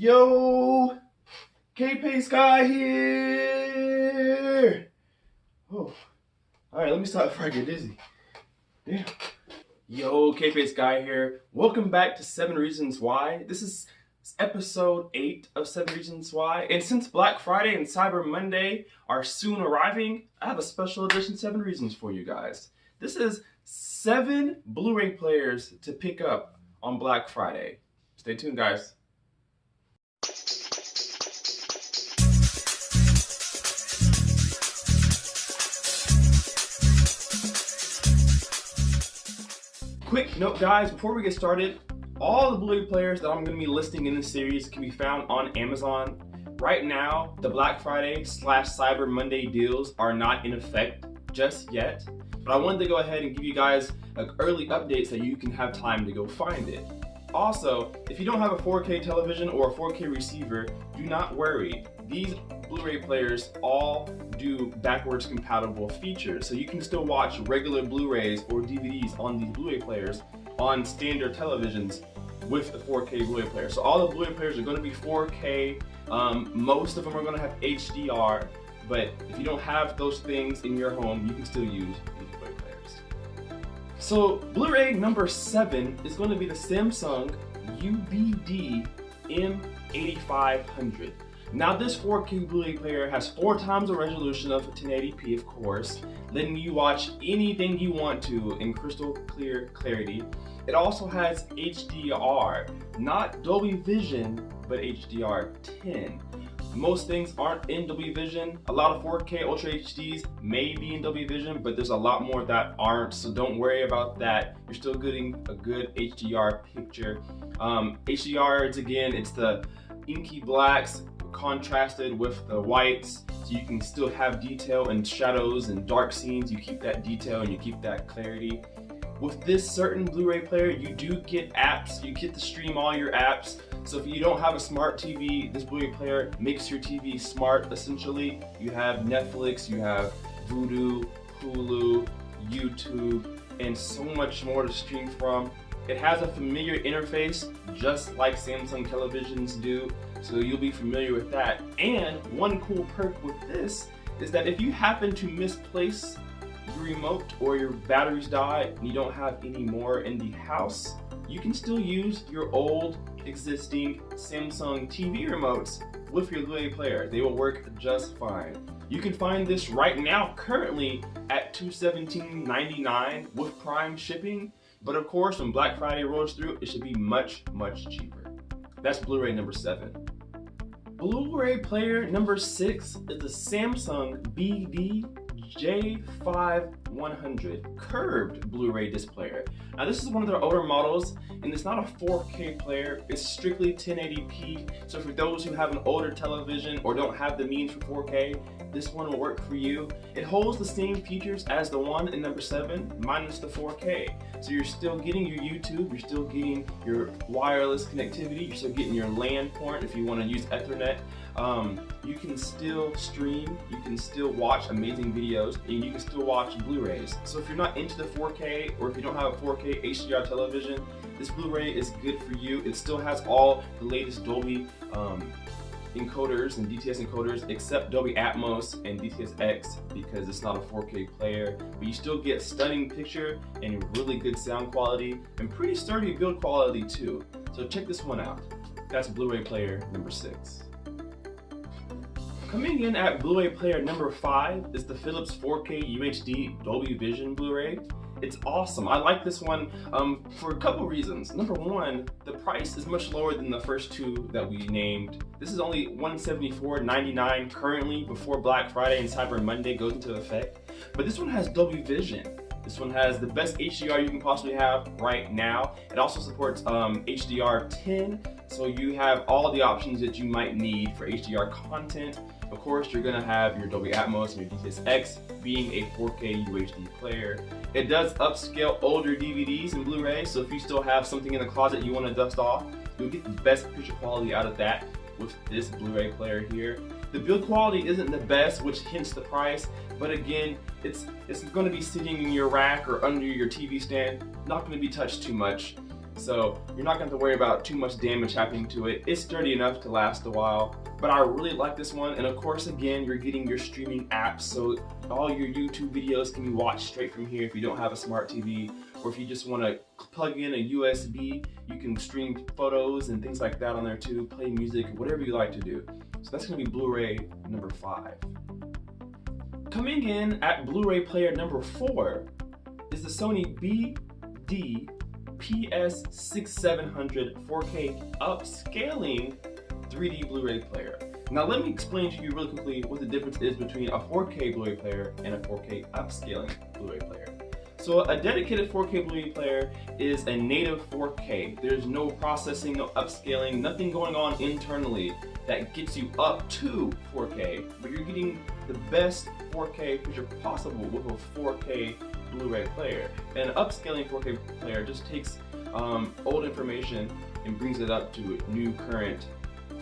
Yo, Kpaceguy here. Oh, all right. Let me stop before I get dizzy. Damn. Yo, Kpaceguy here. Welcome back to 7 Reasons Why. This is episode 8 of 7 Reasons Why. And since Black Friday and Cyber Monday are soon arriving, I have a special edition 7 Reasons for you guys. This is 7 Blu-ray players to pick up on Black Friday. Stay tuned, guys. Quick note, guys, before we get started, all the Blu-ray players that I'm going to be listing in this series can be found on Amazon. Right now, the Black Friday / Cyber Monday deals are not in effect just yet, but I wanted to go ahead and give you guys early updates so you can have time to go find it. Also, if you don't have a 4K television or a 4K receiver, do not worry. These Blu-ray players all do backwards compatible features, so you can still watch regular Blu-rays or DVDs on these Blu-ray players on standard televisions with a 4K Blu-ray player. So all the Blu-ray players are going to be 4K. Most of them are going to have HDR, but if you don't have those things in your home, you can still use these Blu-ray players. So Blu-ray number 7 is going to be the Samsung UBP X700. Now this 4K Blu-ray player has 4 times the resolution of 1080p, of course, letting you watch anything you want to in crystal clear clarity. It also has HDR, not Dolby Vision, but HDR10. Most things aren't in Dolby Vision. A lot of 4K Ultra HDs may be in Dolby Vision, but there's a lot more that aren't, so don't worry about that. You're still getting a good HDR picture. HDR, it's the inky blacks contrasted with the whites, so you can still have detail and shadows and dark scenes. You keep that detail and you keep that clarity. With this certain Blu-ray player, you do get apps. You get to stream all your apps. So if you don't have a smart TV, this Blu-ray player makes your TV smart, essentially. You have Netflix, you have Vudu, Hulu, YouTube, and so much more to stream from. It has a familiar interface, just like Samsung televisions do, so you'll be familiar with that. And one cool perk with this is that if you happen to misplace your remote or your batteries die and you don't have any more in the house, you can still use your old existing Samsung TV remotes with your Blu-ray player. They will work just fine. You can find this right now currently at $217.99 with Prime shipping, but of course when Black Friday rolls through, it should be much, much cheaper. That's Blu-ray number 7. Blu-ray player number 6 is the Samsung J5100 curved Blu-ray disc player. Now this is one of their older models, and it's not a 4K player, it's strictly 1080p. So for those who have an older television or don't have the means for 4K, this one will work for you. It holds the same features as the one in number 7, minus the 4K. So you're still getting your YouTube, you're still getting your wireless connectivity, you're still getting your LAN port if you want to use Ethernet. You can still stream, you can still watch amazing videos, and you can still watch Blu-rays. So if you're not into the 4K, or if you don't have a 4K HDR television, this Blu-ray is good for you. It still has all the latest Dolby encoders and DTS encoders, except Dolby Atmos and DTS-X, because it's not a 4K player, but you still get stunning picture and really good sound quality and pretty sturdy build quality too. So check this one out. That's Blu-ray player number 6. Coming in at Blu-ray player number 5 is the Philips 4K UHD Dolby Vision Blu-ray. It's awesome. I like this one for a couple reasons. Number 1, the price is much lower than the first 2 that we named. This is only $174.99 currently before Black Friday and Cyber Monday goes into effect. But this one has Dolby Vision. This one has the best HDR you can possibly have right now. It also supports HDR10, so you have all the options that you might need for HDR content. Of course, you're gonna have your Dolby Atmos and your DTS-X being a 4K UHD player. It does upscale older DVDs and Blu-ray, so if you still have something in the closet you want to dust off, you'll get the best picture quality out of that with this Blu-ray player here. The build quality isn't the best, which hints the price, but again, it's going to be sitting in your rack or under your TV stand, not going to be touched too much. so you're not going to have to worry about too much damage happening to it. It's sturdy enough to last a while, but I really like this one. And of course, again, you're getting your streaming apps, so all your YouTube videos can be watched straight from here if you don't have a smart TV, or if you just want to plug in a USB, you can stream photos and things like that on there too, play music, whatever you like to do. So that's going to be Blu-ray number 5. Coming in at Blu-ray player number 4 is the Sony UBP PS6700 4K upscaling 3D Blu-ray player. Now let me explain to you really quickly what the difference is between a 4K Blu-ray player and a 4K upscaling Blu-ray player. So a dedicated 4K Blu-ray player is a native 4K. There's no processing, no upscaling, nothing going on internally that gets you up to 4K, but you're getting the best 4K picture possible with a 4K Blu-ray player. And an upscaling 4K player just takes old information and brings it up to new current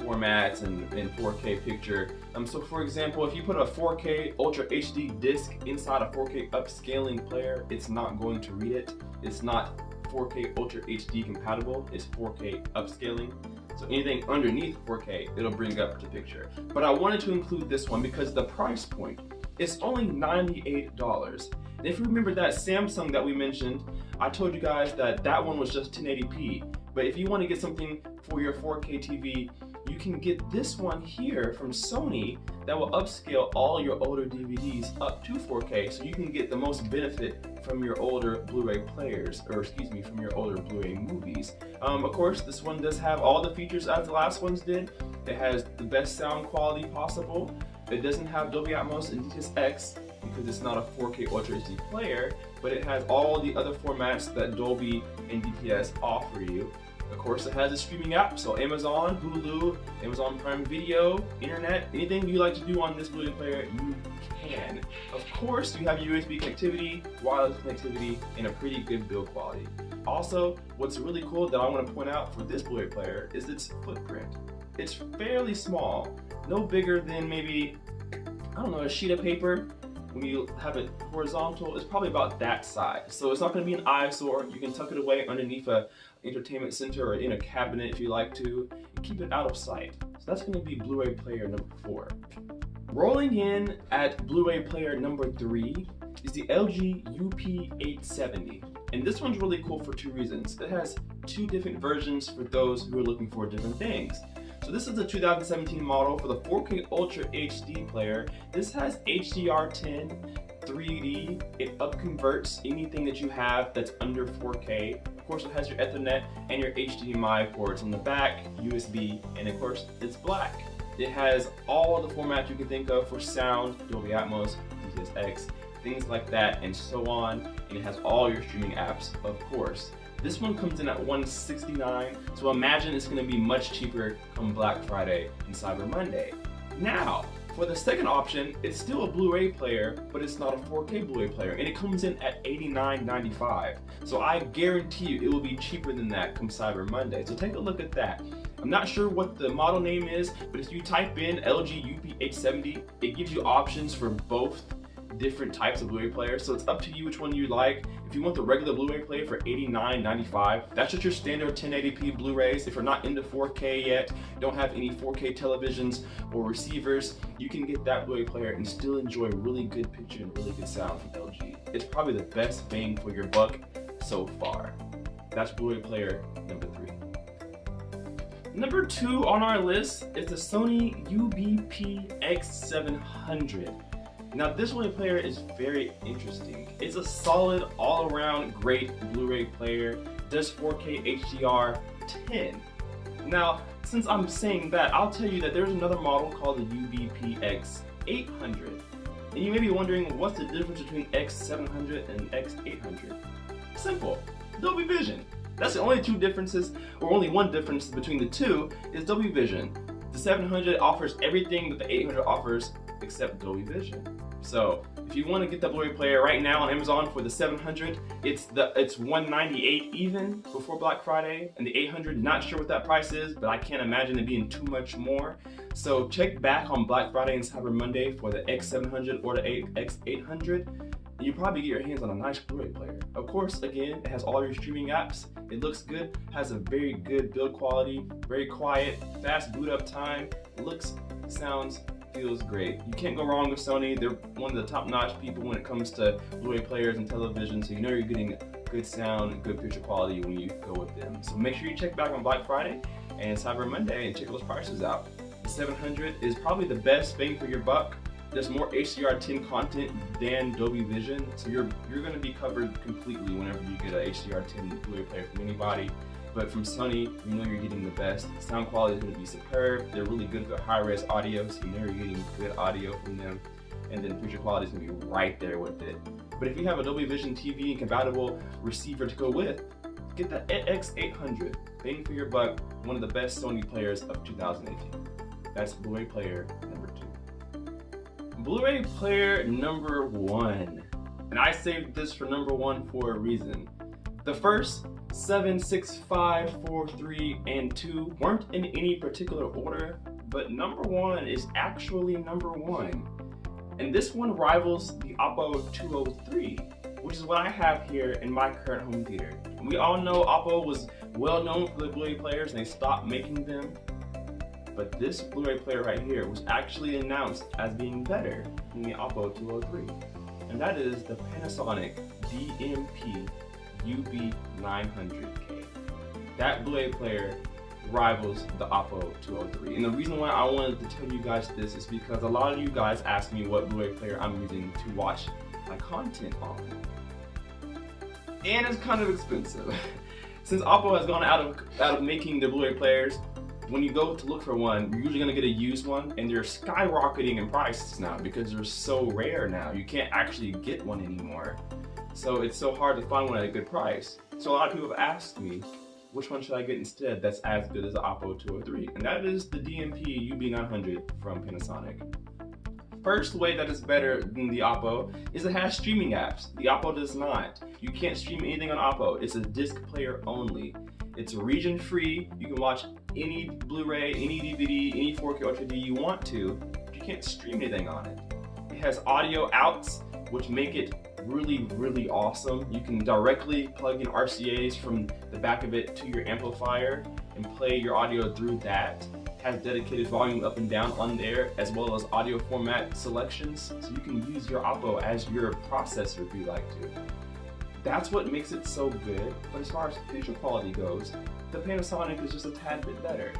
formats and 4K picture. So for example, if you put a 4K Ultra HD disc inside a 4K upscaling player, it's not going to read it. It's not 4K Ultra HD compatible, it's 4K upscaling. So anything underneath 4K, it'll bring up to picture. But I wanted to include this one because the price point is only $98. And if you remember that Samsung that we mentioned, I told you guys that that one was just 1080p. But if you want to get something for your 4K TV, you can get this one here from Sony that will upscale all your older DVDs up to 4K, so you can get the most benefit from your older Blu-ray players, or excuse me, from your older Blu-ray movies. Of course, this one does have all the features as the last ones did. It has the best sound quality possible. It doesn't have Dolby Atmos and DTS-X because it's not a 4K Ultra HD player, but it has all the other formats that Dolby and DTS offer you. Of course, it has a streaming app, so Amazon, Hulu, Amazon Prime Video, internet, anything you like to do on this Blu-ray player, you can. Of course, you have USB connectivity, wireless connectivity, and a pretty good build quality. Also, what's really cool that I want to point out for this Blu-ray player is its footprint. It's fairly small, no bigger than maybe, I don't know, a sheet of paper. When you have it horizontal, it's probably about that size. So it's not going to be an eyesore. You can tuck it away underneath a entertainment center or in a cabinet if you like to, and keep it out of sight. So that's going to be Blu-ray player number 4. Rolling in at Blu-ray player number 3 is the LG UP870. And this one's really cool for 2 reasons. It has 2 different versions for those who are looking for different things. So this is the 2017 model for the 4K Ultra HD player. This has HDR10, 3D, it upconverts anything that you have that's under 4K. Of course, it has your Ethernet and your HDMI ports on the back, USB, and of course, it's black. It has all the formats you can think of for sound, Dolby Atmos, DTS-X, things like that, and so on. And it has all your streaming apps, of course. This one comes in at $169, so imagine it's going to be much cheaper come Black Friday and Cyber Monday. Now, for the second option, it's still a Blu-ray player, but it's not a 4K Blu-ray player, and it comes in at $89.95. So I guarantee you it will be cheaper than that come Cyber Monday. So take a look at that. I'm not sure what the model name is, but if you type in LG UBP X700, it gives you options for both different types of Blu-ray players, so it's up to you which one you like. If you want the regular Blu-ray player for $89.95, that's just your standard 1080p Blu-rays. If you're not into 4K yet, don't have any 4K televisions or receivers, you can get that Blu-ray player and still enjoy really good picture and really good sound from LG. It's probably the best bang for your buck so far. That's Blu-ray player number 3. Number 2 on our list is the Sony UBP X700. Now this Blu-ray player is very interesting. It's a solid all-around great Blu-ray player, does 4K HDR10. Now, since I'm saying that, I'll tell you that there's another model called the UBP X800. And you may be wondering what's the difference between X700 and X800? Simple, Dolby Vision. That's the only 2 differences, or only one difference between the 2 is Dolby Vision. The 700 offers everything that the 800 offers except Dolby Vision. So if you want to get the Blu-ray player right now on Amazon for the 700, it's $198 even before Black Friday, and the 800, not sure what that price is, but I can't imagine it being too much more. So check back on Black Friday and Cyber Monday for the X700 or the X800. and you probably get your hands on a nice Blu-ray player. Of course, again, it has all your streaming apps. It looks good, has a very good build quality, very quiet, fast boot up time, looks, sounds, feels great. You can't go wrong with Sony. They're one of the top-notch people when it comes to Blu-ray players and television, so you know you're getting good sound and good picture quality when you go with them. So make sure you check back on Black Friday and Cyber Monday and check those prices out. The 700 is probably the best bang for your buck. There's more HDR10 content than Dolby Vision, so you're going to be covered completely whenever you get a HDR10 Blu-ray player from anybody. But from Sony, you know you're getting the best. Sound quality is going to be superb. They're really good for high-res audio, so you know you're getting good audio from them. And then picture quality is going to be right there with it. But if you have a Dolby Vision TV and compatible receiver to go with, get the X700. Bang for your buck, one of the best Sony players of 2018. That's Blu-ray player number 2. Blu-ray player number 1. And I saved this for number 1 for a reason. The first 7, 6, 5, 4, 3, and 2 weren't in any particular order, but number 1 is actually number 1. And this one rivals the Oppo 203, which is what I have here in my current home theater. And we all know Oppo was well known for the Blu-ray players and they stopped making them. But this Blu-ray player right here was actually announced as being better than the Oppo 203. And that is the Panasonic DMP UB900K. That Blu-ray player rivals the Oppo 203. And the reason why I wanted to tell you guys this is because a lot of you guys ask me what Blu-ray player I'm using to watch my content on. And it's kind of expensive. Since Oppo has gone out of making their Blu-ray players, when you go to look for one, you're usually going to get a used one, and they're skyrocketing in prices now because they're so rare now. You can't actually get one anymore. So it's so hard to find one at a good price. So a lot of people have asked me, which one should I get instead that's as good as the Oppo 203? And that is the DMP UB900 from Panasonic. First way that is better than the Oppo is it has streaming apps. The Oppo does not. You can't stream anything on Oppo. It's a disc player only. It's region free. You can watch any Blu-ray, any DVD, any 4K Ultra HD you want to, but you can't stream anything on it. It has audio outs, which make it really, really awesome. You can directly plug in RCAs from the back of it to your amplifier and play your audio through that. It has dedicated volume up and down on there, as well as audio format selections, so you can use your Oppo as your processor if you like to. That's what makes it so good, but as far as picture quality goes, the Panasonic is just a tad bit better.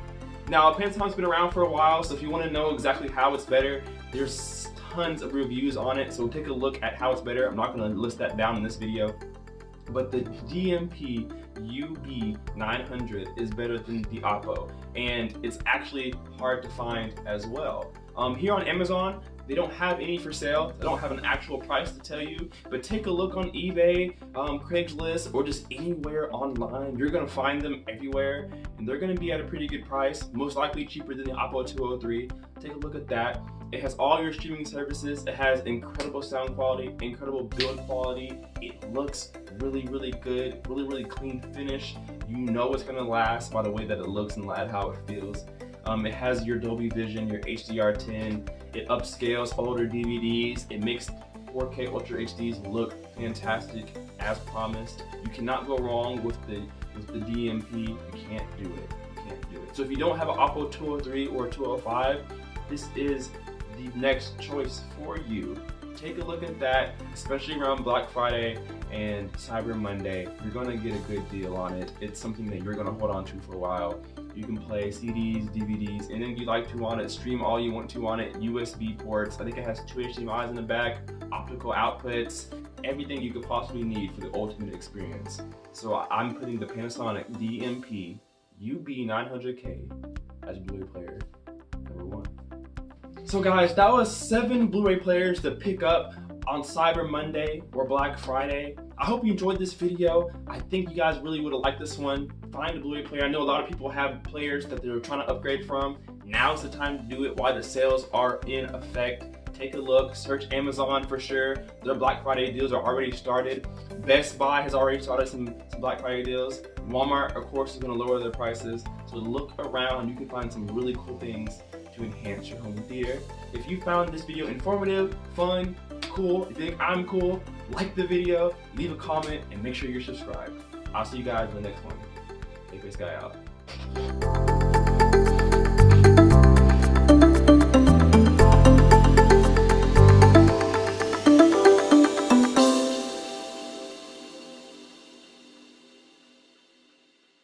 Now, Panasonic's been around for a while, so if you want to know exactly how it's better, there's tons of reviews on it, so take a look at how it's better. I'm not going to list that down in this video. But the DMP UB900 is better than the Oppo, and it's actually hard to find as well. Here on Amazon, they don't have any for sale. They don't have an actual price to tell you, but take a look on eBay, Craigslist, or just anywhere online. You're gonna find them everywhere, and they're gonna be at a pretty good price, most likely cheaper than the Oppo 203. Take a look at that. It has all your streaming services. It has incredible sound quality, incredible build quality. It looks really, really good, really, really clean finish. You know it's gonna last by the way that it looks and how it feels. It has your Dolby Vision, your HDR10. It upscales older DVDs. It makes 4K Ultra HDs look fantastic as promised. You cannot go wrong with the DMP. You can't do it. You can't do it. So if you don't have an Oppo 203 or 205, this is the next choice for you. Take a look at that, especially around Black Friday and Cyber Monday. You're gonna get a good deal on it. It's something that you're gonna hold on to for a while. You can play CDs, DVDs, and if you like to on it, stream all you want to on it, USB ports. I think it has 2 HDMIs in the back, optical outputs, everything you could possibly need for the ultimate experience. So I'm putting the Panasonic DMP UB900K as Blu-ray player number 1. So guys, that was 7 Blu-ray players to pick up on Cyber Monday or Black Friday. I hope you enjoyed this video. I think you guys really would have liked this one. Find a Blu-ray player. I know a lot of people have players that they're trying to upgrade from. Now's the time to do it while the sales are in effect. Take a look, search Amazon for sure. Their Black Friday deals are already started. Best Buy has already started some Black Friday deals. Walmart, of course, is going to lower their prices. So look around. You can find some really cool things to enhance your home theater. If you found this video informative, fun, cool, if you think I'm cool, like the video, leave a comment, and make sure you're subscribed. I'll see you guys in the next one. Kpaceguy out.